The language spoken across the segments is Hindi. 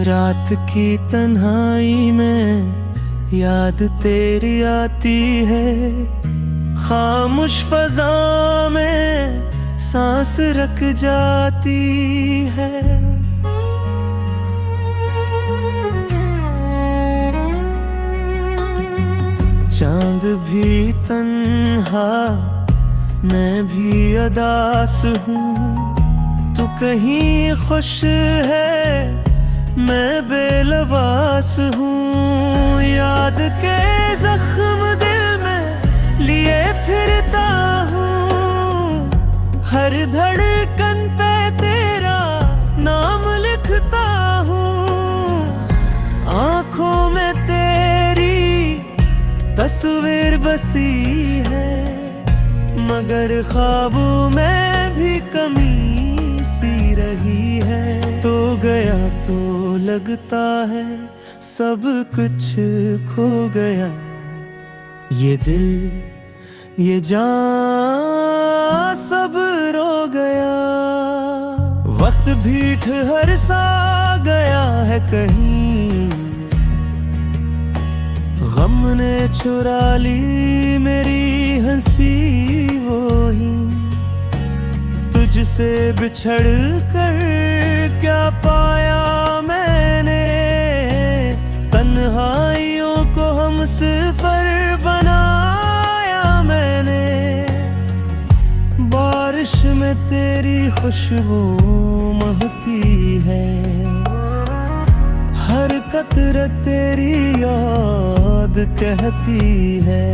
रात की तन्हाई में याद तेरी आती है, खामोश फजा में सांस रख जाती है। चांद भी तन्हा, मैं भी अदास हूँ, तू कहीं खुश है, मैं बेलवास हूँ। याद के जख्म दिल में लिए फिरता हूँ, हर धड़कन पे तेरा नाम लिखता हूँ। आँखों में तेरी तस्वीर बसी है, मगर ख्वाबों में भी कमी सी रही है। तो गया तो लगता है सब कुछ खो गया, ये दिल ये जान सब रो गया। वक्त भी ठहर सा गया है कहीं, गम ने चुरा ली मेरी हंसी वो ही। तुझसे बिछड़ कर क्या पाया मैंने, तन्हाइयों को हम सफर बनाया मैंने। बारिश में तेरी खुशबू महकी है, हर कतरा तेरी याद कहती है।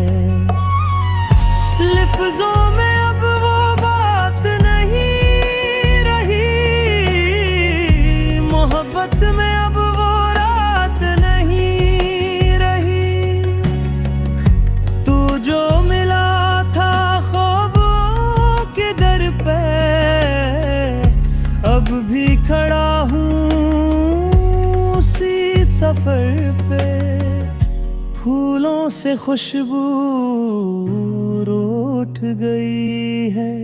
लफ्जों में अब वो बात नहीं रही, मोहब्बत में अब वो रात नहीं रही। तू जो मिला था ख्वाबों के दर पे, अब भी खड़ा हूँ सफर पे। फूलों से खुशबू उठ गई है,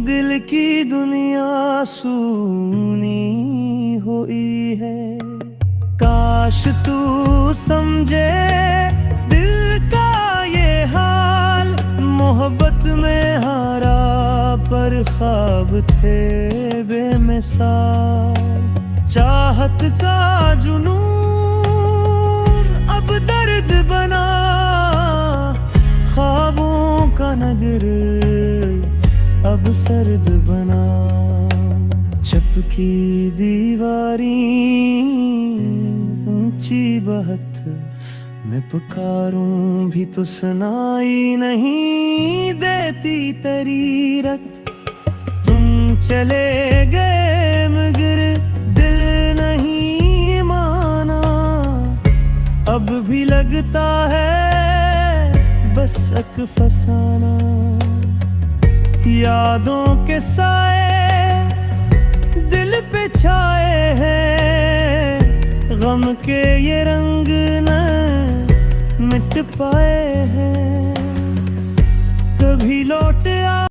दिल की दुनिया सूनी हुई है। काश तू समझे दिल का ये हाल, मोहब्बत में हारा पर ख्वाब थे बेमिसाल। चाहत का जुनून अब दर्द बना, ख्वाबों का नगर अब सर्द बना। चपकी दीवारी ऊंची बहत, मैं पुकारूं भी तो सुनाई नहीं देती तेरी रत। तुम चले गए मगर अब भी लगता है बस एक फसाना। यादों के साए दिल पे छाए हैं, गम के ये रंग न मिट पाए हैं। कभी लौट आ